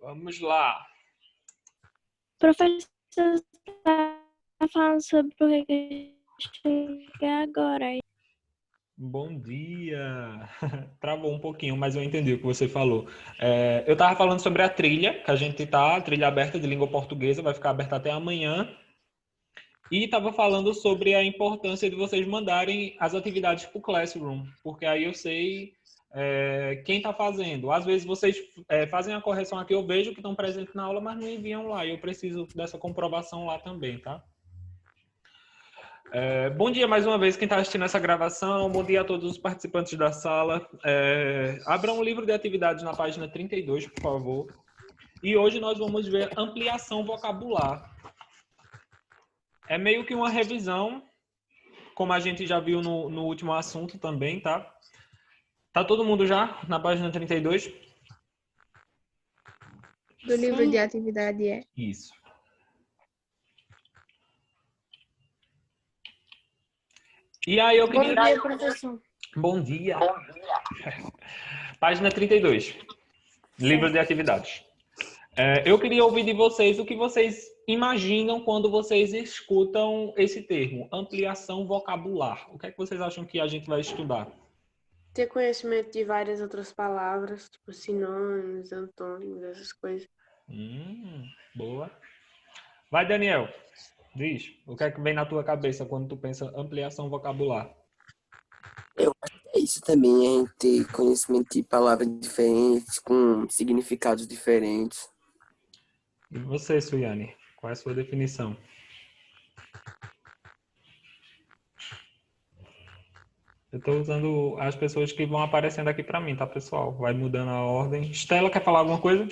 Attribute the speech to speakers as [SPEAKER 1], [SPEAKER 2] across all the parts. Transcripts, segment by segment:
[SPEAKER 1] Vamos lá.
[SPEAKER 2] Professor, está falando sobre o que eu cheguei agora.
[SPEAKER 1] Bom dia. Travou um pouquinho, mas eu entendi o que você falou. Eu estava falando sobre a trilha, que a gente tá, a trilha aberta de língua portuguesa, vai ficar aberta até amanhã. E estava falando sobre a importância de vocês mandarem as atividades para o Classroom, porque aí eu sei quem está fazendo. Às vezes vocês fazem a correção aqui, eu vejo que estão presentes na aula, mas não enviam lá. E eu preciso dessa comprovação lá também, tá? Bom dia mais uma vez quem está assistindo essa gravação, bom dia a todos os participantes da sala. Abram o livro de atividades na página 32, por favor. E hoje nós vamos ver ampliação vocabular. É meio que uma revisão, como a gente já viu no último assunto também, tá? Tá todo mundo já na página 32?
[SPEAKER 3] Do livro de atividade é?
[SPEAKER 1] Isso. E aí eu queria...
[SPEAKER 3] Bom dia, professor.
[SPEAKER 1] Bom dia. Página 32. Livro de atividades. Eu queria ouvir de vocês o que vocês imaginam quando vocês escutam esse termo, ampliação vocabular. O que é que vocês acham que a gente vai estudar?
[SPEAKER 4] Ter conhecimento de várias outras palavras, tipo sinônimos, antônimos, essas coisas.
[SPEAKER 1] Boa. Vai, Daniel. Diz, o que é que vem na tua cabeça quando tu pensa ampliação vocabular?
[SPEAKER 5] Eu acho que é isso também, a gente ter conhecimento de palavras diferentes, com significados diferentes.
[SPEAKER 1] E você, Suiane, qual é a sua definição? Eu estou usando as pessoas que vão aparecendo aqui para mim, tá, pessoal? Vai mudando a ordem. Estela, quer falar alguma coisa?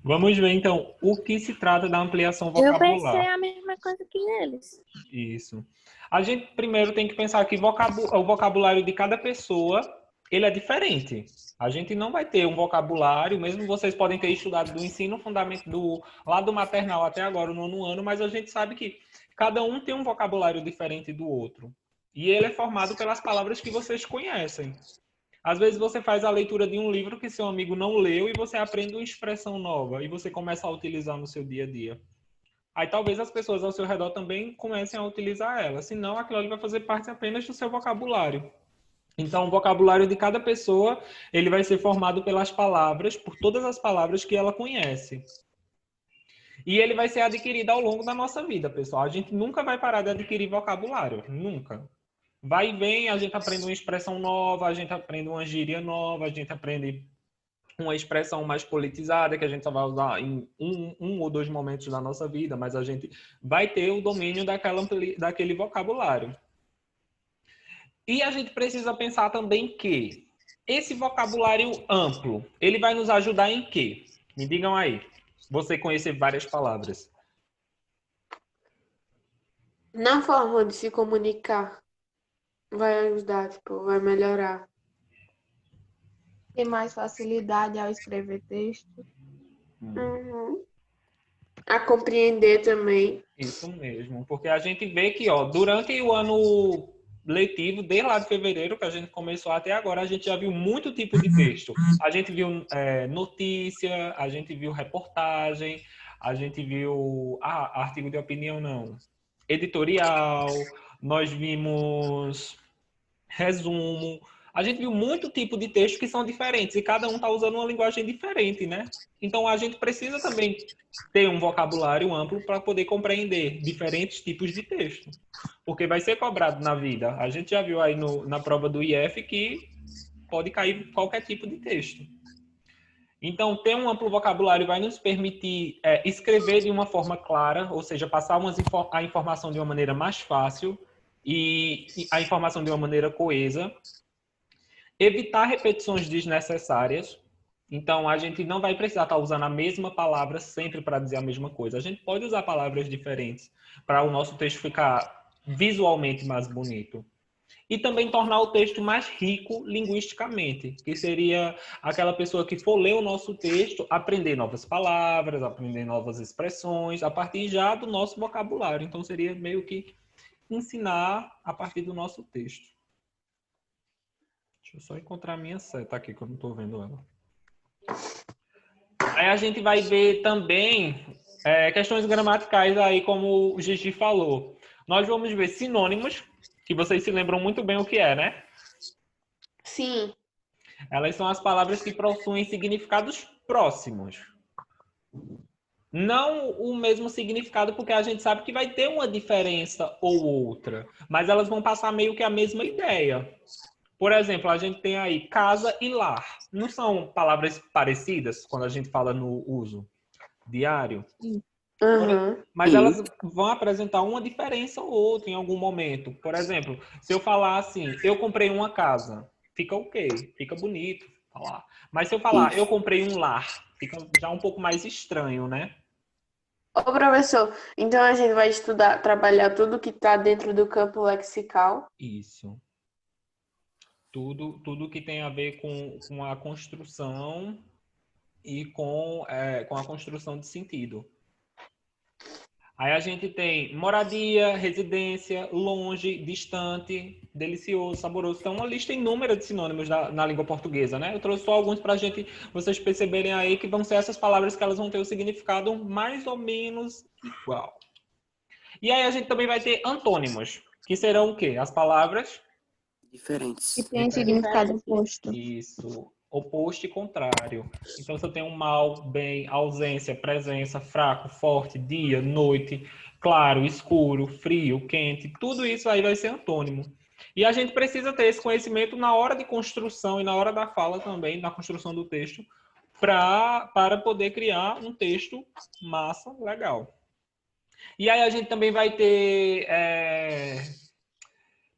[SPEAKER 1] Vamos ver, então, o que se trata da ampliação vocabular.
[SPEAKER 2] Eu pensei a mesma coisa que eles.
[SPEAKER 1] Isso. A gente primeiro tem que pensar que o vocabulário de cada pessoa, ele é diferente. A gente não vai ter um vocabulário, mesmo vocês podem ter estudado do ensino fundamental, lá do maternal até agora, o 9º ano, mas a gente sabe que cada um tem um vocabulário diferente do outro. E ele é formado pelas palavras que vocês conhecem. Às vezes você faz a leitura de um livro que seu amigo não leu e você aprende uma expressão nova e você começa a utilizar no seu dia a dia. Aí talvez as pessoas ao seu redor também comecem a utilizar ela, senão aquilo ali vai fazer parte apenas do seu vocabulário. Então, o vocabulário de cada pessoa, ele vai ser formado pelas palavras, por todas as palavras que ela conhece. E ele vai ser adquirido ao longo da nossa vida, pessoal. A gente nunca vai parar de adquirir vocabulário, nunca. Vai e vem, a gente aprende uma expressão nova, a gente aprende uma gíria nova, a gente aprende uma expressão mais politizada que a gente só vai usar em um ou dois momentos da nossa vida, mas a gente vai ter o domínio daquele vocabulário. E a gente precisa pensar também que esse vocabulário amplo, ele vai nos ajudar em quê? Me digam aí. Você conhecer várias palavras.
[SPEAKER 4] Na forma de se comunicar, vai ajudar, tipo, vai melhorar.
[SPEAKER 3] Ter mais facilidade ao escrever texto.
[SPEAKER 4] A compreender também.
[SPEAKER 1] Isso mesmo, porque a gente vê que, ó, durante o ano letivo, desde lá de fevereiro, que a gente começou até agora, a gente já viu muito tipo de texto. A gente viu notícia, a gente viu reportagem, a gente viu artigo de opinião, não, editorial, nós vimos resumo. A gente viu muito tipo de texto que são diferentes e cada um está usando uma linguagem diferente, né? Então a gente precisa também ter um vocabulário amplo para poder compreender diferentes tipos de texto, porque vai ser cobrado na vida. A gente já viu aí na prova do IF que pode cair qualquer tipo de texto. Então, ter um amplo vocabulário vai nos permitir escrever de uma forma clara, ou seja, passar a informação de uma maneira mais fácil e a informação de uma maneira coesa. Evitar repetições desnecessárias. Então, a gente não vai precisar estar usando a mesma palavra sempre para dizer a mesma coisa. A gente pode usar palavras diferentes para o nosso texto ficar visualmente mais bonito. E também tornar o texto mais rico linguisticamente, que seria aquela pessoa que for ler o nosso texto, aprender novas palavras, aprender novas expressões, a partir já do nosso vocabulário. Então, seria meio que ensinar a partir do nosso texto. Deixa eu só encontrar a minha seta aqui, que eu não tô vendo ela. Aí a gente vai ver também questões gramaticais aí, como o Gigi falou. Nós vamos ver sinônimos, que vocês se lembram muito bem o que é, né?
[SPEAKER 4] Sim.
[SPEAKER 1] Elas são as palavras que possuem significados próximos. Não o mesmo significado, porque a gente sabe que vai ter uma diferença ou outra, mas elas vão passar meio que a mesma ideia. Por exemplo, a gente tem aí casa e lar. Não são palavras parecidas quando a gente fala no uso diário?
[SPEAKER 4] Uhum.
[SPEAKER 1] Mas
[SPEAKER 5] Sim.
[SPEAKER 1] elas vão apresentar uma diferença ou outra em algum momento. Por exemplo, se eu falar assim, eu comprei uma casa, fica ok, fica bonito falar. Mas se eu falar, eu comprei um lar, fica já um pouco mais estranho, né?
[SPEAKER 4] Ô, professor, então a gente vai estudar, trabalhar tudo que está dentro do campo lexical.
[SPEAKER 1] Isso. Tudo que tem a ver com a construção e com a construção de sentido. Aí a gente tem moradia, residência, longe, distante, delicioso, saboroso. Então, uma lista inúmera de sinônimos na língua portuguesa, né? Eu trouxe só alguns para vocês perceberem aí que vão ser essas palavras que elas vão ter o significado mais ou menos igual. E aí a gente também vai ter antônimos, que serão o quê? As palavras...
[SPEAKER 5] Diferentes.
[SPEAKER 3] Que tem significado oposto.
[SPEAKER 1] Isso, oposto e contrário. Então, se eu tenho mal, bem, ausência, presença, fraco, forte, dia, noite, claro, escuro, frio, quente, tudo isso aí vai ser antônimo. E a gente precisa ter esse conhecimento na hora de construção e na hora da fala também, na construção do texto, para poder criar um texto massa, legal. E aí a gente também vai ter...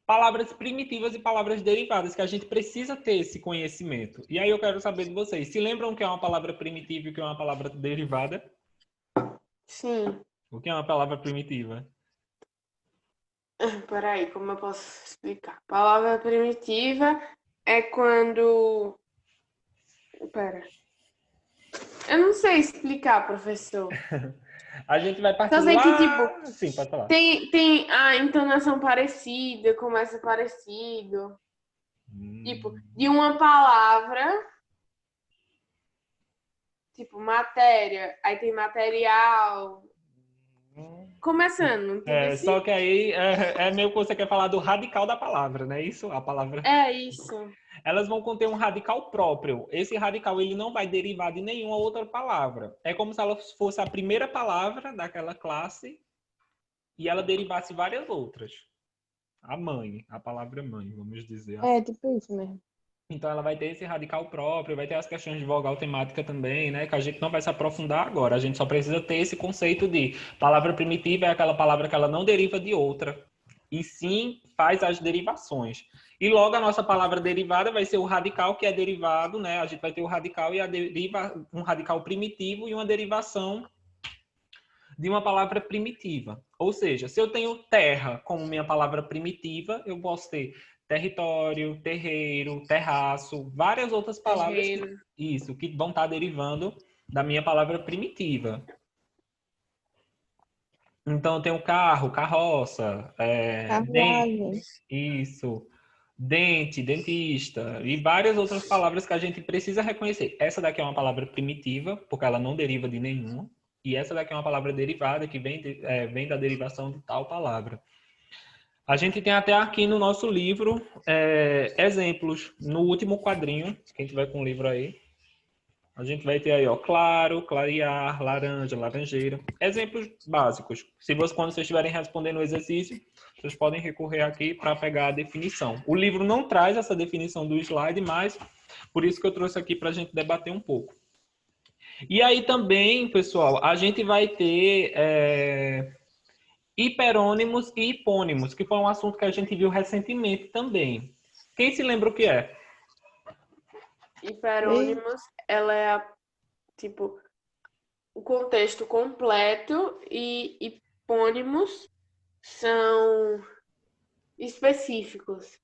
[SPEAKER 1] palavras primitivas e palavras derivadas, que a gente precisa ter esse conhecimento. E aí eu quero saber de vocês, se lembram o que é uma palavra primitiva e o que é uma palavra derivada?
[SPEAKER 4] Sim.
[SPEAKER 1] O que é uma palavra primitiva?
[SPEAKER 4] Peraí, como eu posso explicar? Palavra primitiva é quando... Pera. Eu não sei explicar, professor.
[SPEAKER 1] A gente vai partir
[SPEAKER 4] Só sei
[SPEAKER 1] lá...
[SPEAKER 4] que, tipo,
[SPEAKER 1] Sim, pode falar.
[SPEAKER 4] tem a entonação parecida, começa parecido. Tipo, de uma palavra, tipo, matéria, aí tem material. Começando, entendeu?
[SPEAKER 1] Só que aí é meio que você quer falar do radical da palavra, né? Isso, a palavra...
[SPEAKER 4] É isso.
[SPEAKER 1] Elas vão conter um radical próprio. Esse radical ele não vai derivar de nenhuma outra palavra. É como se ela fosse a primeira palavra daquela classe e ela derivasse várias outras. A mãe, a palavra mãe, vamos dizer assim.
[SPEAKER 3] É, tipo isso mesmo.
[SPEAKER 1] Então ela vai ter esse radical próprio, vai ter as questões de vogal temática também, né? Que a gente não vai se aprofundar agora. A gente só precisa ter esse conceito de palavra primitiva é aquela palavra que ela não deriva de outra. E sim faz as derivações. E logo a nossa palavra derivada vai ser o radical que é derivado, né? A gente vai ter o radical e um radical primitivo e uma derivação de uma palavra primitiva. Ou seja, se eu tenho terra como minha palavra primitiva, eu posso ter território, terreiro, terraço, várias outras palavras que vão estar derivando da minha palavra primitiva. Então, eu tenho carro, carroça,
[SPEAKER 3] Carruagem.
[SPEAKER 1] dente, dentista e várias outras palavras que a gente precisa reconhecer. Essa daqui é uma palavra primitiva, porque ela não deriva de nenhuma. E essa daqui é uma palavra derivada, que vem da derivação de tal palavra. A gente tem até aqui no nosso livro exemplos. No último quadrinho, quem tiver com o livro aí, a gente vai ter aí, ó, claro, clarear, laranja, laranjeira. Exemplos básicos. Quando vocês estiverem respondendo o exercício, vocês podem recorrer aqui para pegar a definição. O livro não traz essa definição do slide, mas por isso que eu trouxe aqui para a gente debater um pouco. E aí também, pessoal, a gente vai ter hiperônimos e hipônimos, que foi um assunto que a gente viu recentemente também. Quem se lembra o que é?
[SPEAKER 4] Hiperônimos, ela é tipo o contexto completo e hipônimos são específicos.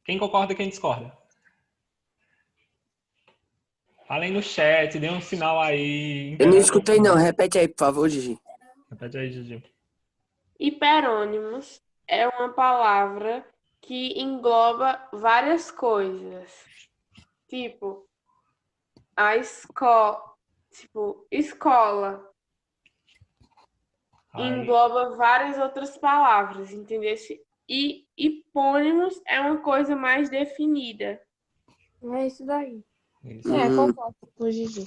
[SPEAKER 1] Quem concorda e quem discorda? Falem no chat, dê um sinal aí.
[SPEAKER 5] Eu não escutei não, repete aí, por favor, Gigi.
[SPEAKER 1] Repete aí, Gigi.
[SPEAKER 4] Hiperônimos é uma palavra que engloba várias coisas. Tipo, escola.
[SPEAKER 1] Aí,
[SPEAKER 4] Engloba várias outras palavras, entendeu? E hipônimos é uma coisa mais definida.
[SPEAKER 3] É isso daí.
[SPEAKER 1] isso,
[SPEAKER 3] Concordo com o Gigi.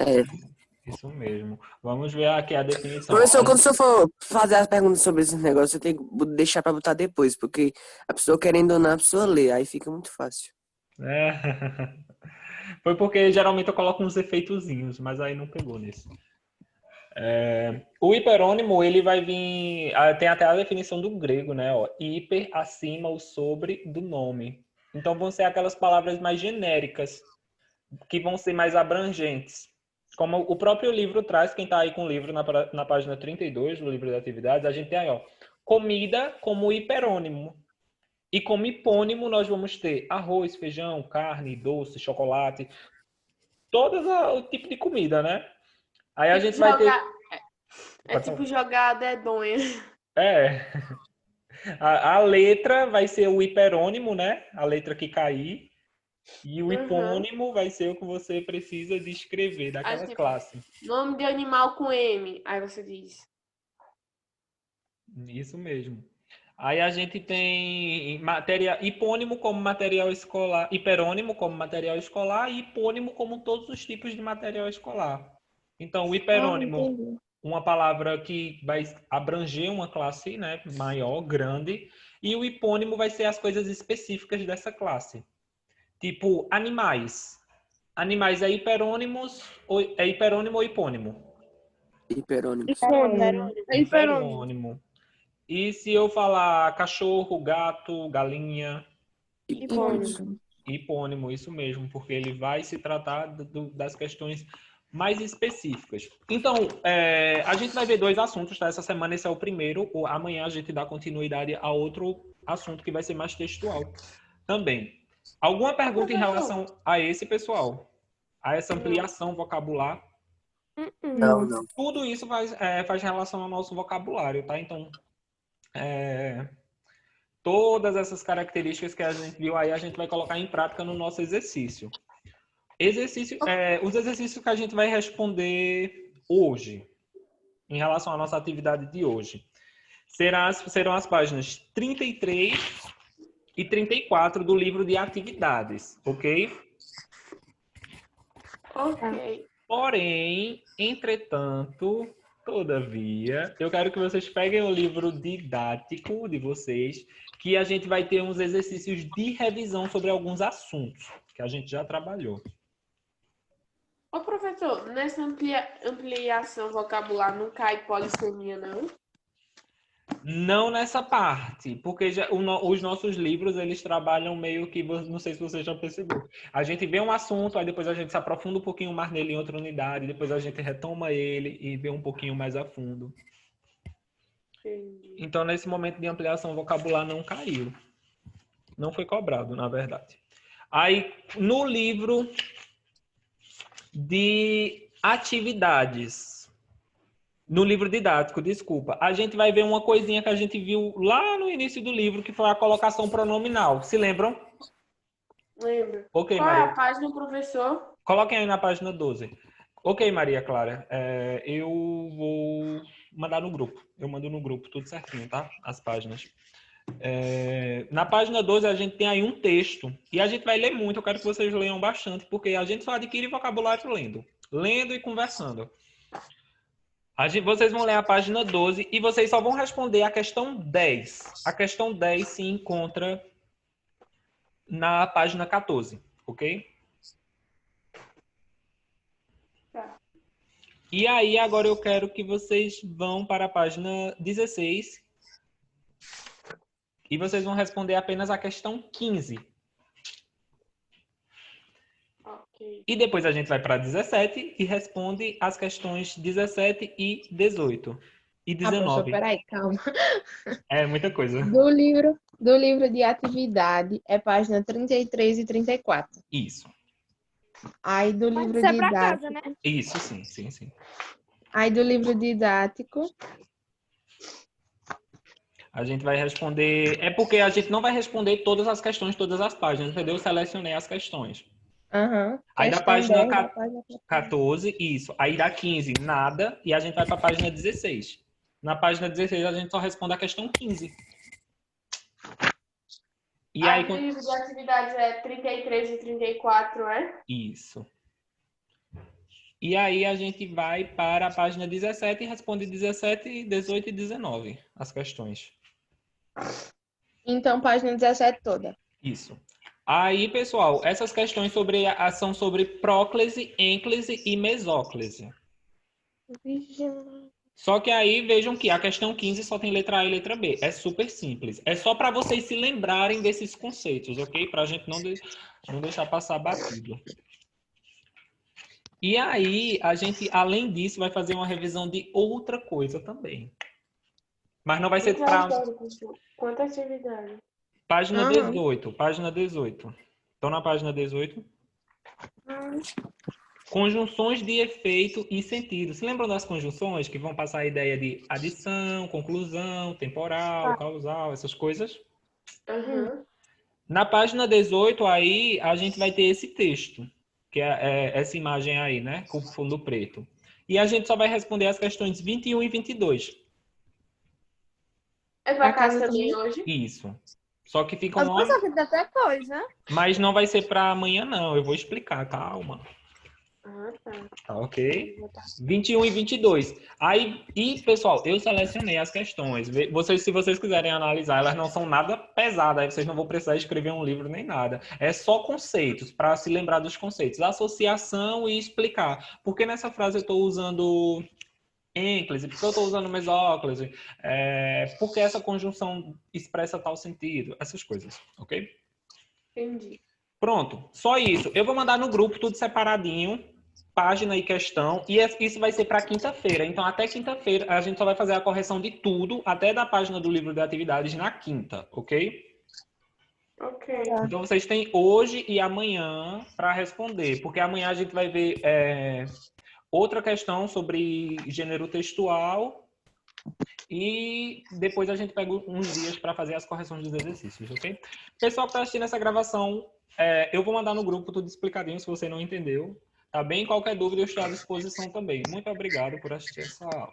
[SPEAKER 1] isso mesmo. Vamos ver aqui a definição.
[SPEAKER 5] Professor, quando o senhor for fazer as perguntas sobre esse negócio, você tem que deixar pra botar depois, porque a pessoa querendo ou não, a pessoa lê, aí fica muito fácil.
[SPEAKER 1] É. Foi porque geralmente eu coloco uns efeitozinhos, mas aí não pegou nisso. O hiperônimo, ele vai vir... Tem até a definição do grego, né? Ó, hiper, acima, o sobre do nome. Então vão ser aquelas palavras mais genéricas, que vão ser mais abrangentes. Como o próprio livro traz, quem está aí com o livro na página 32 do livro de atividades, a gente tem aí, ó, comida como hiperônimo. E como hipônimo nós vamos ter arroz, feijão, carne, doce, chocolate, todo o tipo de comida, né? Aí a gente vai ter...
[SPEAKER 4] É tipo jogar a dedonha.
[SPEAKER 1] A letra vai ser o hiperônimo, né? A letra que cair. E o hipônimo vai ser o que você precisa descrever daquela classe.
[SPEAKER 4] Nome de animal com M. Aí você diz.
[SPEAKER 1] Isso mesmo. Aí a gente tem hipônimo como material escolar, hiperônimo como material escolar e hipônimo como todos os tipos de material escolar. Então, o hiperônimo, uma palavra que vai abranger uma classe, né, maior, grande, e o hipônimo vai ser as coisas específicas dessa classe. Tipo, animais. Animais é hiperônimo ou hipônimo?
[SPEAKER 5] Hiperônimo.
[SPEAKER 1] Hiperônimo. E se eu falar cachorro, gato, galinha?
[SPEAKER 5] Hipônimo.
[SPEAKER 1] Hipônimo, isso mesmo, porque ele vai se tratar das questões mais específicas. Então, a gente vai ver 2 assuntos, tá? Essa semana esse é o primeiro, amanhã a gente dá continuidade a outro assunto que vai ser mais textual também. Alguma pergunta em relação a esse, pessoal? A essa ampliação vocabular?
[SPEAKER 5] Não.
[SPEAKER 1] Tudo isso faz relação ao nosso vocabulário, tá? Então, todas essas características que a gente viu aí, a gente vai colocar em prática no nosso exercício. Os exercícios que a gente vai responder hoje, em relação à nossa atividade de hoje, serão as páginas 33 e 34 do livro de atividades, ok?
[SPEAKER 4] Ok.
[SPEAKER 1] Porém, entretanto, todavia, eu quero que vocês peguem o livro didático de vocês, que a gente vai ter uns exercícios de revisão sobre alguns assuntos que a gente já trabalhou.
[SPEAKER 4] Ô, professor, nessa ampliação vocabular não cai polissemia, não?
[SPEAKER 1] Não nessa parte, porque os nossos livros, eles trabalham meio que, não sei se você já percebeu, a gente vê um assunto, aí depois a gente se aprofunda um pouquinho mais nele em outra unidade, depois a gente retoma ele e vê um pouquinho mais a fundo.
[SPEAKER 4] Entendi.
[SPEAKER 1] Então, nesse momento de ampliação vocabular, não caiu. Não foi cobrado, na verdade. Aí, no livro de atividades, no livro didático, desculpa, a gente vai ver uma coisinha que a gente viu lá no início do livro, que foi a colocação pronominal. Se lembram?
[SPEAKER 4] Lembro.
[SPEAKER 1] Ok,
[SPEAKER 4] Qual é
[SPEAKER 1] Maria.
[SPEAKER 4] a página, professor?
[SPEAKER 1] Coloquem aí na página 12. Ok, Maria Clara. Eu vou mandar no grupo. Eu mando no grupo, tudo certinho, tá? As páginas. Na página 12 a gente tem aí um texto. E a gente vai ler muito. Eu quero que vocês leiam bastante, porque a gente só adquire vocabulário lendo. Lendo e conversando. Vocês vão ler a página 12 e vocês só vão responder a questão 10. A questão 10 se encontra na página 14, ok?
[SPEAKER 4] Tá.
[SPEAKER 1] E aí, agora eu quero que vocês vão para a página 16 e vocês vão responder apenas a questão 15.
[SPEAKER 4] Ok.
[SPEAKER 1] E depois a gente vai para 17 e responde as questões 17 e 18. E
[SPEAKER 3] professor,
[SPEAKER 1] 19.
[SPEAKER 3] peraí, calma.
[SPEAKER 1] É muita coisa.
[SPEAKER 3] Do livro de atividade é página 33 e 34.
[SPEAKER 1] Isso.
[SPEAKER 3] Aí do
[SPEAKER 2] Pode
[SPEAKER 3] livro
[SPEAKER 2] ser pra
[SPEAKER 3] didático.
[SPEAKER 2] casa, né?
[SPEAKER 1] Isso, sim, sim, sim.
[SPEAKER 3] Aí do livro didático.
[SPEAKER 1] A gente vai responder... É porque a gente não vai responder todas as questões, todas as páginas, entendeu? Eu selecionei as questões.
[SPEAKER 3] Aham.
[SPEAKER 1] Aí da
[SPEAKER 3] Questão
[SPEAKER 1] página
[SPEAKER 3] 10 da página
[SPEAKER 1] 14, isso. Aí da 15, nada. E a gente vai para a página 16. Na página 16, a gente só responde a questão 15. E aí...
[SPEAKER 4] O livro de atividades é 33 e 34, é?
[SPEAKER 1] Isso. E aí a gente vai para a página 17 e responde 17, 18 e 19 as questões.
[SPEAKER 3] Então, página 17 toda.
[SPEAKER 1] Isso. Aí, pessoal, essas questões são sobre próclise, ênclise e mesóclise. Só que aí vejam que a questão 15 só tem letra A e letra B. É super simples. É só para vocês se lembrarem desses conceitos, ok? Para a gente não deixar passar batido. E aí, a gente, além disso, vai fazer uma revisão de outra coisa também. Mas não vai ser para...
[SPEAKER 4] Quanta atividade?
[SPEAKER 1] Página 18. Página 18. Estão na página 18? Conjunções de efeito e sentido. Se lembram das conjunções que vão passar a ideia de adição, conclusão, temporal, causal, essas coisas?
[SPEAKER 4] Uhum.
[SPEAKER 1] Na página 18, aí, a gente vai ter esse texto, que é essa imagem aí, né? Com fundo preto. E a gente só vai responder as questões 21 e 22.
[SPEAKER 4] É para
[SPEAKER 3] A
[SPEAKER 4] casa
[SPEAKER 3] casa
[SPEAKER 4] também hoje?
[SPEAKER 1] Isso. Só que ficam
[SPEAKER 2] Mas
[SPEAKER 1] lá...
[SPEAKER 2] pensar que tem até coisa.
[SPEAKER 1] Mas não vai ser para amanhã, não. Eu vou explicar, calma.
[SPEAKER 4] Ah, tá.
[SPEAKER 1] Tá, ok? 21 e 22. Aí, pessoal, eu selecionei as questões. Se vocês quiserem analisar, elas não são nada pesadas. Aí vocês não vão precisar escrever um livro nem nada. É só conceitos, para se lembrar dos conceitos. Associação e explicar. Por que nessa frase eu estou usando ênclise? Por que eu estou usando mesóclise? Por que essa conjunção expressa tal sentido? Essas coisas, ok?
[SPEAKER 4] Entendi.
[SPEAKER 1] Pronto, só isso. Eu vou mandar no grupo tudo separadinho, página e questão, e isso vai ser para quinta-feira. Então, até quinta-feira, a gente só vai fazer a correção de tudo, até da página do livro de atividades na quinta, ok?
[SPEAKER 4] Ok.
[SPEAKER 1] Então, vocês têm hoje e amanhã para responder, porque amanhã a gente vai ver outra questão sobre gênero textual e depois a gente pega uns dias para fazer as correções dos exercícios, ok? Pessoal que está assistindo essa gravação, eu vou mandar no grupo tudo explicadinho se você não entendeu. Tá bem? Qualquer dúvida eu estou à disposição também. Muito obrigado por assistir essa aula.